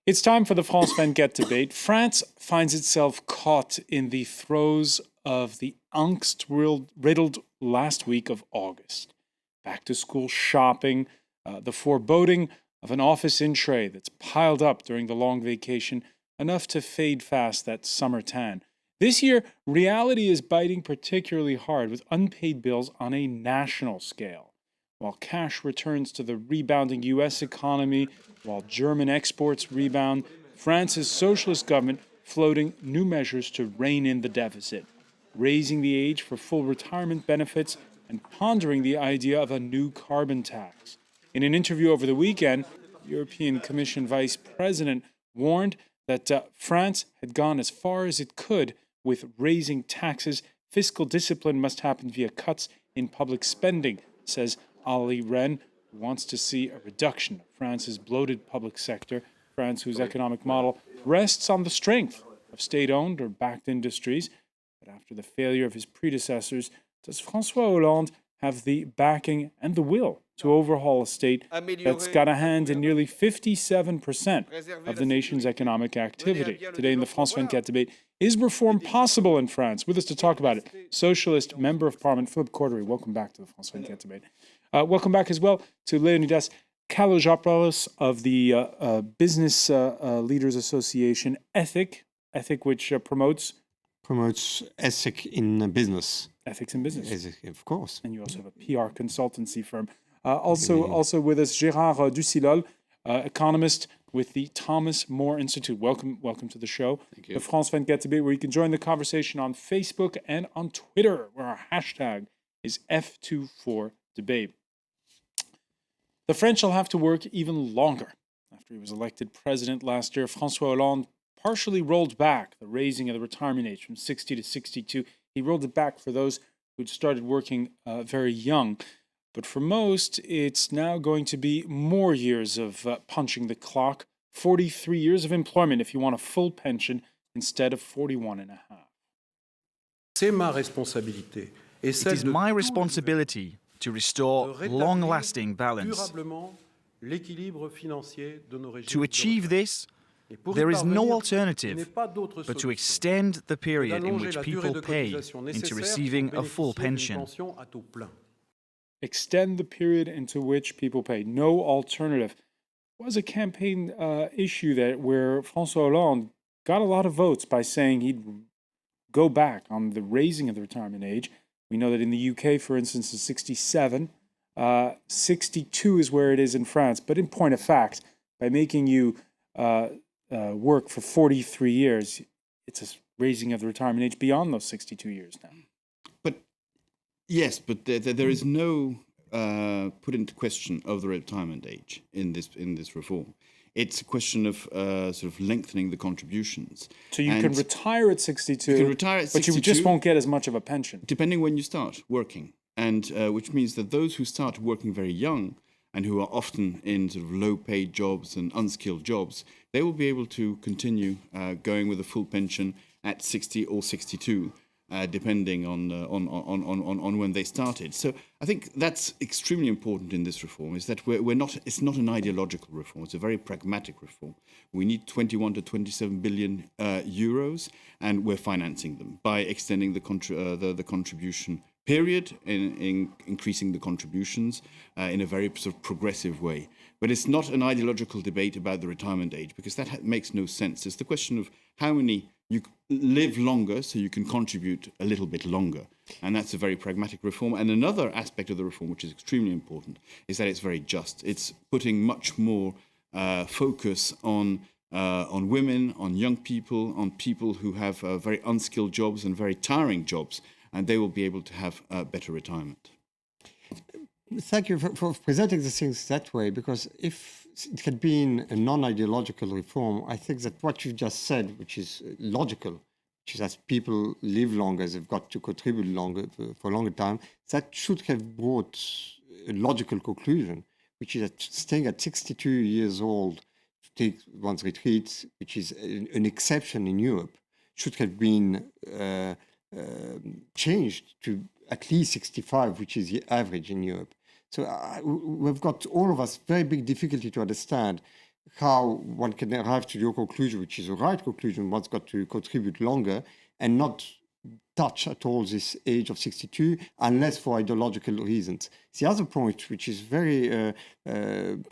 It's time for the France 24 debate. France finds itself caught in the throes of the angst-riddled last week of August. Back-to-school shopping, the foreboding of an office in tray that's piled up during the long vacation, enough to fade fast that summer tan. This year, reality is biting particularly hard with unpaid bills on a national scale. While cash returns to the rebounding U.S. economy, while German exports rebound, France's socialist government floating new measures to rein in the deficit, raising the age for full retirement benefits, and pondering the idea of a new carbon tax. In an interview over the weekend, the European Commission Vice President warned that France had gone as far as it could with raising taxes. Fiscal discipline must happen via cuts in public spending, says Ali Ren, who wants to see a reduction of France's bloated public sector. France, whose economic model rests on the strength of state-owned or backed industries. But after the failure of his predecessors, does François Hollande have the backing and the will to overhaul a state that's got a hand in nearly 57% of the nation's economic activity? Today in the France 24 debate, is reform possible in France? With us to talk about it, Socialist Member of Parliament Philippe Cordery. Welcome back to the France 24 debate. Welcome back as well to Leonidas Kalojopoulos of the Business Leaders Association, Ethic, which promotes ethic in business. Ethics in business. Ethic, of course. And you also have a PR consultancy firm. Also with us, Gérard Ducilol, economist with the Thomas More Institute. Welcome to the show. Thank you. The France 24 debate, where you can join the conversation on Facebook and on Twitter, where our hashtag is F24debate. The French will have to work even longer. After he was elected president last year, François Hollande partially rolled back the raising of the retirement age from 60 to 62. He rolled it back for those who'd started working very young. But for most, it's now going to be more years of punching the clock, 43 years of employment if you want a full pension instead of 41 and a half. It is my responsibility to restore long-lasting balance. To achieve this, there is no alternative but to extend the period in which people pay into receiving a full pension. Extend the period into which people pay. No alternative. It was a campaign issue where François Hollande got a lot of votes by saying he'd go back on the raising of the retirement age. We know that in the UK, for instance, it's 67. 62 is where it is in France. But in point of fact, by making you work for 43 years, it's a raising of the retirement age beyond those 62 years now. Yes, but there is no put into question of the retirement age in this reform. It's a question of sort of lengthening the contributions. So you can retire at 62, you can retire at 62, but you just won't get as much of a pension. Depending when you start working, and which means that those who start working very young and who are often in sort of low-paid jobs and unskilled jobs, they will be able to continue going with a full pension at 60 or 62. Depending on when they started. So I think that's extremely important in this reform, is that it's not an ideological reform, it's a very pragmatic reform. We need 21 to 27 billion euros, and we're financing them by extending the contribution period, in increasing the contributions in a very sort of progressive way. But it's not an ideological debate about the retirement age, because that makes no sense. It's the question of how many you live longer so you can contribute a little bit longer. And that's a very pragmatic reform. And another aspect of the reform, which is extremely important, is that it's very just. It's putting much more focus on women, on young people, on people who have very unskilled jobs and very tiring jobs, and they will be able to have a better retirement. Thank you for presenting the things that way, because if it had been a non-ideological reform, I think that what you just said, which is logical, which is as people live longer, they've got to contribute longer for a longer time, that should have brought a logical conclusion, which is that staying at 62 years old to take one's retreat, which is an exception in Europe, should have been changed to at least 65, which is the average in Europe. So we've got, all of us, very big difficulty to understand how one can arrive to your conclusion, which is the right conclusion. One's got to contribute longer and not touch at all this age of 62 unless for ideological reasons. The other point, which is very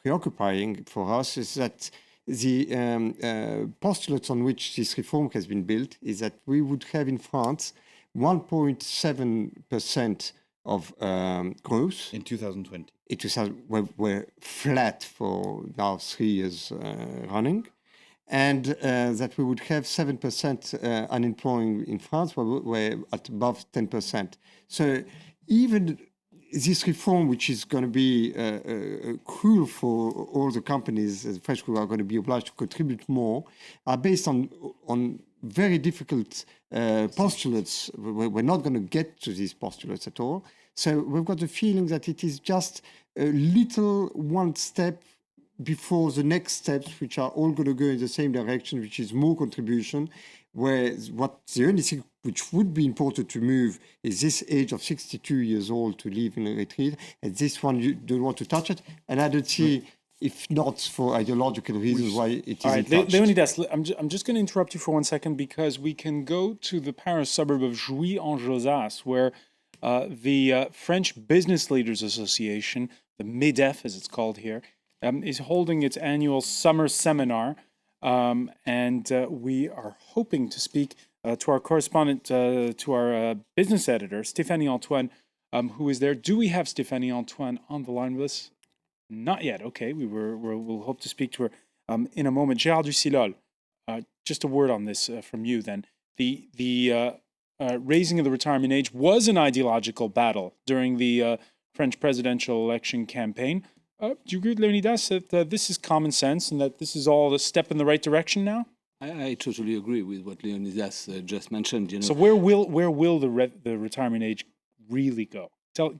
preoccupying for us, is that the postulates on which this reform has been built is that we would have in France 1.7% of growth. In 2020. We're flat for now 3 years running. And that we would have 7% unemployment in France, where we're at above 10%. So even this reform, which is going to be cruel for all the companies, the French who are going to be obliged to contribute more, are based on very difficult postulates. We're not going to get to these postulates at all. So we've got the feeling that it is just a little one step before the next steps, which are all going to go in the same direction, which is more contribution, where the only thing which would be important to move is this age of 62 years old to live in a retreat, and this one you don't want to touch it, and I don't see, if not for ideological reasons, why it isn't touched. Leonidas, I'm just going to interrupt you for 1 second, because we can go to the Paris suburb of Jouy-en-Josas, where the French Business Leaders Association, the MEDEF as it's called here, is holding its annual summer seminar, and we are hoping to speak to our correspondent, to our business editor, Stéphanie Antoine, who is there. Do we have Stéphanie Antoine on the line with us? Not yet. Okay, we'll hope to speak to her in a moment. Gérard Ducilol, just a word on this from you then. The raising of the retirement age was an ideological battle during the French presidential election campaign. Do you agree with Leonidas that this is common sense and that this is all a step in the right direction now? I totally agree with what Leonidas just mentioned. So where will the retirement age really go?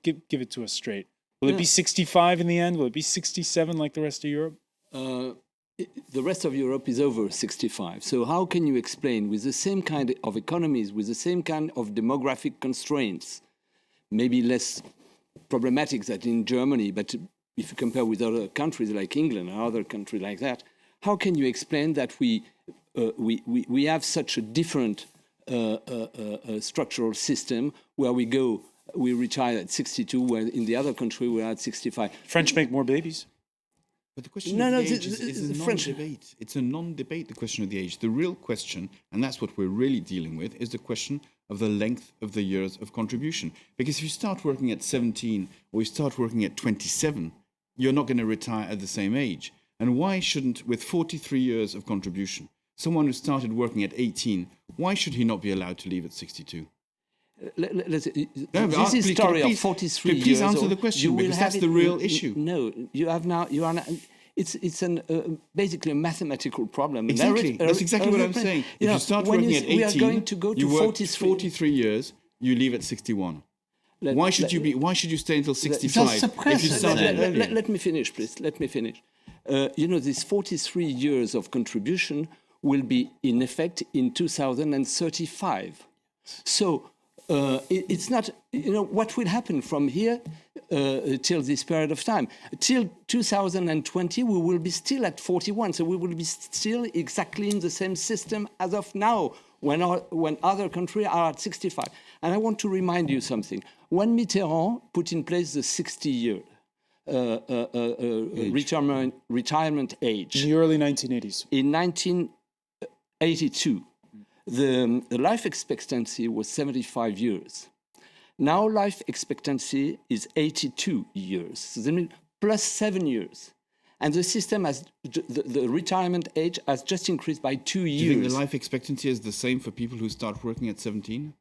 Give it to us straight. Will it be 65 in the end? Will it be 67 like the rest of Europe? The rest of Europe is over 65. So how can you explain, with the same kind of economies, with the same kind of demographic constraints, maybe less problematic than in Germany, but if you compare with other countries like England or other countries like that, how can you explain that we have such a different structural system where we retire at 62, where in the other country we're at 65? French make more babies. But the question of the age is a non-debate. It's a non-debate, the question of the age. The real question, and that's what we're really dealing with, is the question of the length of the years of contribution. Because if you start working at 17 or you start working at 27, you're not going to retire at the same age. And why shouldn't, with 43 years of contribution, someone who started working at 18, why should he not be allowed to leave at 62? This is a story of 43 years. Please answer the question, because that's the real issue. No, you are now. It's basically a mathematical problem. Exactly, that's exactly what I'm saying. If you start working at 18, we are going to go to you work 43 years, you leave at 61. Why should you stay until 65 if you started earlier? Let me finish, please. Let me finish. This 43 years of contribution will be in effect in 2035. So it's not, what will happen from here till this period of time. Till 2020, we will be still at 41. So we will be still exactly in the same system as of now, when other countries are at 65. And I want to remind you something. When Mitterrand put in place the 60-year retirement age. In the early 1980s. In 1982, the life expectancy was 75 years. Now life expectancy is 82 years, so that means plus 7 years. And the system has, the retirement age has just increased by 2 years. Do you think the life expectancy is the same for people who start working at 17?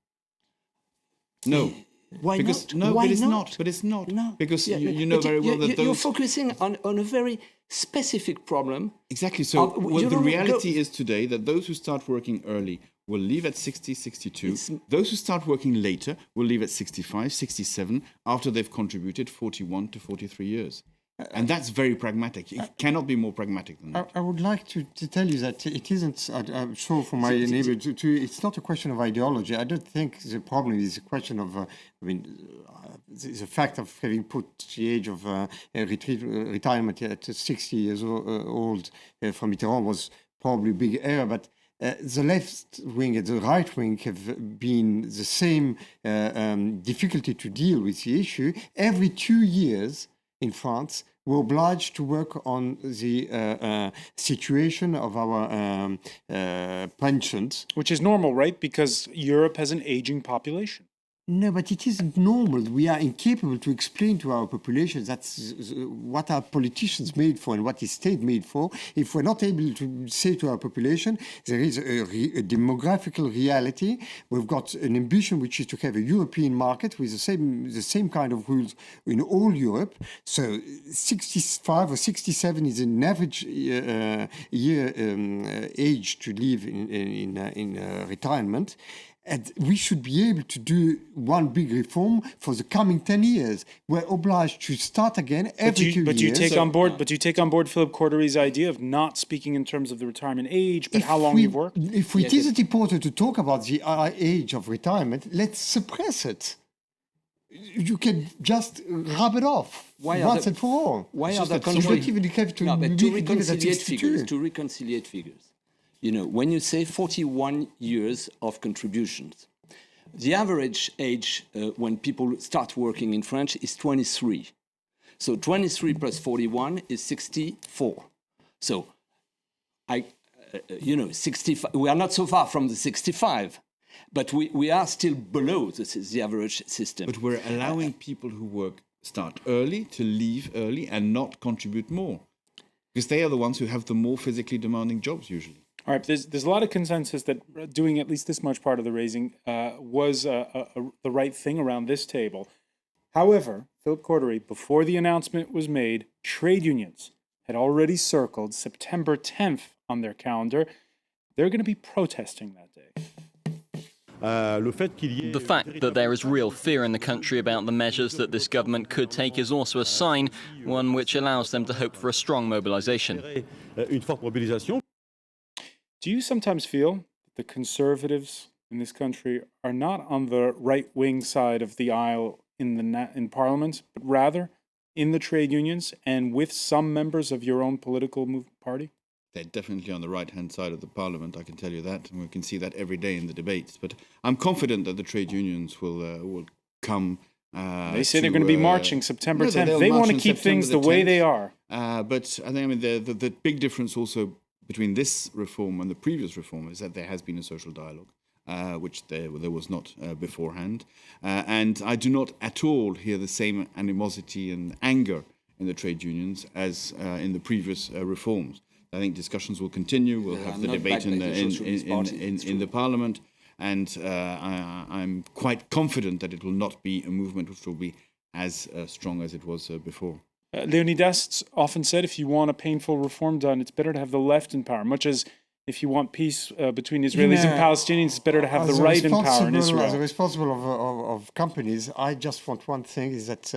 No. Why because, not? No, Why but it's not? not. But it's not. No. Because you know very well that those... You're focusing on a very specific problem. Exactly. So the reality is today that those who start working early will leave at 60, 62. Those who start working later will leave at 65, 67, after they've contributed 41 to 43 years. And that's very pragmatic. It cannot be more pragmatic than that. I would like to tell you that it isn't, I'm sure for my neighbor, it's not a question of ideology. I don't think the problem is a question of, the fact of having put the age of retirement at 60 years old from Mitterrand was probably a big error, but the left wing and the right wing have been the same difficulty to deal with the issue. Every 2 years in France, we're obliged to work on the situation of our pensions. Which is normal, right? Because Europe has an aging population. No, but it isn't normal. We are incapable to explain to our population that's what our politicians made for and what the state made for. If we're not able to say to our population, there is a demographical reality. We've got an ambition, which is to have a European market with the same kind of rules in all Europe. So 65 or 67 is an average age to live in retirement. And we should be able to do one big reform for the coming 10 years. We're obliged to start again every 2 years. But you take on board Philip Cordery's idea of not speaking in terms of the retirement age, but how long you've worked? If it isn't important to talk about the age of retirement, let's suppress it. You can just rub it off once and for all. Why are the countries... to reconciliate figures. You know, when you say 41 years of contributions, the average age when people start working in France is 23. So 23 plus 41 is 64. So, 65. We are not so far from the 65, but we are still below the average system. But we're allowing people who start early to leave early and not contribute more, because they are the ones who have the more physically demanding jobs usually. All right, there's a lot of consensus that doing at least this much part of the raising was the right thing around this table. However, Philip Cordery, before the announcement was made, trade unions had already circled September 10th on their calendar. They're going to be protesting that day. The fact that there is real fear in the country about the measures that this government could take is also a sign, one which allows them to hope for a strong mobilization. Do you sometimes feel that the conservatives in this country are not on the right-wing side of the aisle in Parliament, but rather in the trade unions and with some members of your own political party? They're definitely on the right-hand side of the Parliament, I can tell you that, and we can see that every day in the debates. But I'm confident that the trade unions will come. They say they're going to be marching September 10th. They want to keep things the way they are. But I think the big difference also between this reform and the previous reform is that there has been a social dialogue, which there was not beforehand. And I do not at all hear the same animosity and anger in the trade unions as in the previous reforms. I think discussions will continue. We'll have the debate in the Parliament. And I'm quite confident that it will not be a movement which will be as strong as it was before. Leonidas often said, if you want a painful reform done, it's better to have the left in power. Much as if you want peace between Israelis and Palestinians, it's better to have the right in power in Israel. As a responsible of companies, I just want one thing, is that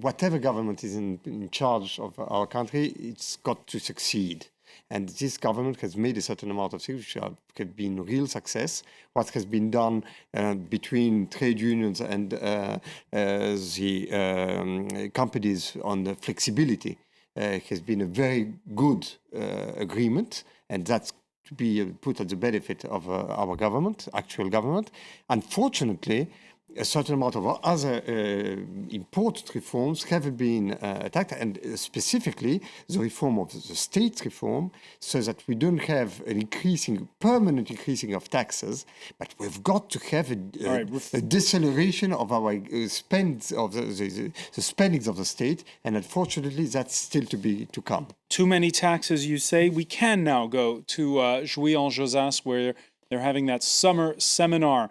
whatever government is in charge of our country, it's got to succeed. And this government has made a certain amount of things which have been real success. What has been done between trade unions and the companies on the flexibility has been a very good agreement, and that's to be put at the benefit of our government, actual government. Unfortunately, a certain amount of other important reforms have been attacked, and specifically the reform of the state reform, so that we don't have an permanent increasing of taxes, but we've got to have a deceleration of our spends of the spendings of the state, and unfortunately that's still to come. Too many taxes, you say. We can now go to Jouy-en-Josas, where they're having that summer seminar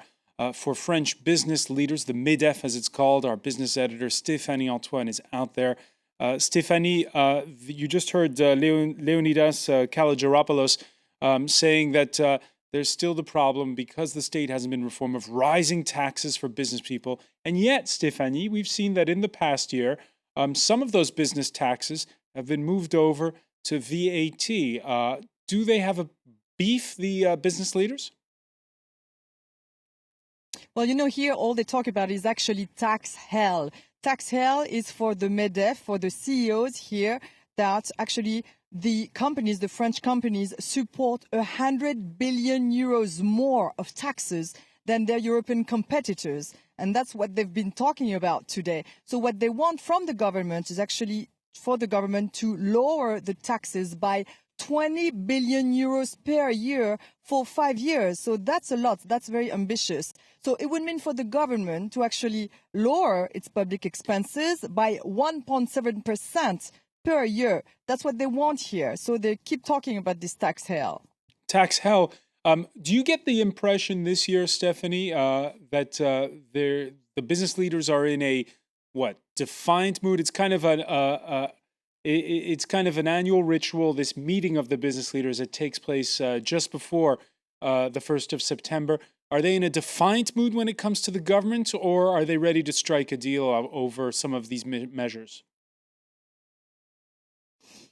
for French business leaders, the MEDEF as it's called. Our business editor, Stéphanie Antoine, is out there. Stéphanie, you just heard Leonidas Kalogeropoulos saying that there's still the problem, because the state hasn't been reformed, of rising taxes for business people. And yet, Stéphanie, we've seen that in the past year, some of those business taxes have been moved over to VAT. Do they have a beef, the business leaders? Well, here all they talk about is actually tax hell. Tax hell is for the MEDEF, for the CEOs here, that actually the companies, the French companies, support 100 billion euros more of taxes than their European competitors. And that's what they've been talking about today. So what they want from the government is actually for the government to lower the taxes by 20 billion euros per year for 5 years. So that's a lot. That's very ambitious. So it would mean for the government to actually lower its public expenses by 1.7% per year. That's what they want here. So they keep talking about this tax hell. Tax hell. Do you get the impression this year, Stephanie, that the business leaders are in a defiant mood? It's kind of an annual ritual. This meeting of the business leaders that takes place just before the 1st of September. Are they in a defiant mood when it comes to the government, or are they ready to strike a deal over some of these measures?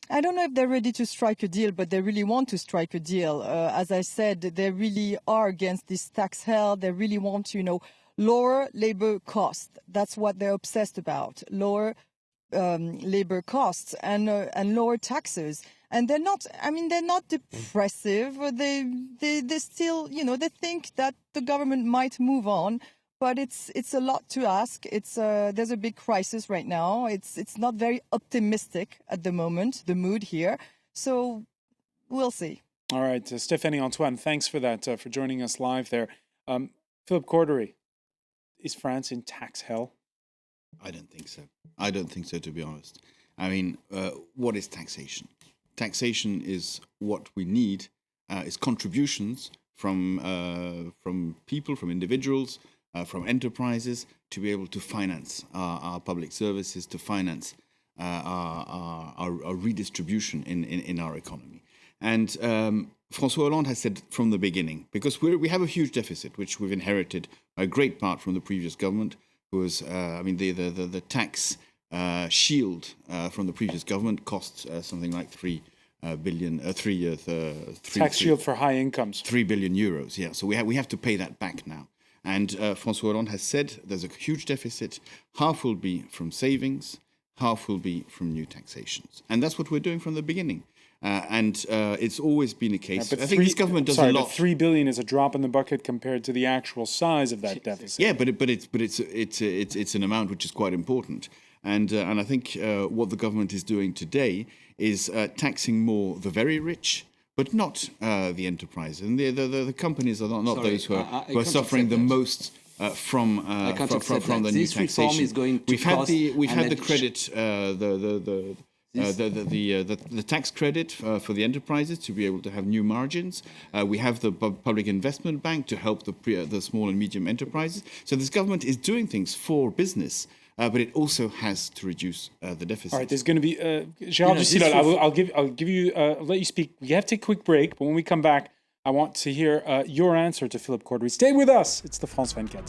I don't know if they're ready to strike a deal, but they really want to strike a deal. As I said, they really are against this tax hell. They really want to, lower labor costs. That's what they're obsessed about. Lower labor costs and lower taxes. And they're not depressive. They still, they think that the government might move on. But it's a lot to ask. There's a big crisis right now. It's not very optimistic at the moment, the mood here. So we'll see. All right, Stéphanie Antoine, thanks for that, for joining us live there. Philippe Cordery, is France in tax hell? I don't think so. I don't think so, to be honest. I mean, what is taxation? Taxation is what we need, is contributions from people, from individuals, from enterprises to be able to finance our public services, to finance our redistribution in our economy. And François Hollande has said from the beginning, because we have a huge deficit, which we've inherited a great part from the previous government, who was, the tax shield from the previous government cost something like 3 billion, tax shield for high incomes. 3 billion euros, yeah. So we have to pay that back now. And François Hollande has said there's a huge deficit. Half will be from savings, half will be from new taxations. And that's what we're doing from the beginning. And it's always been a case. Yeah, I think this government does a lot. But 3 billion is a drop in the bucket compared to the actual size of that deficit. Yeah, but it's an amount which is quite important. And I think what the government is doing today is taxing more the very rich, but not the enterprise. And the companies are not those who are suffering the most from the new taxation. We've had the credit, the tax credit for the enterprises to be able to have new margins. We have the public investment bank to help the small and medium enterprises. So this government is doing things for business. But it also has to reduce the deficit. All right, there's going to be Gérard Ducidol. I'll let you speak. We have to take a quick break, but when we come back, I want to hear your answer to Philippe Cordery. Stay with us. It's the France 24.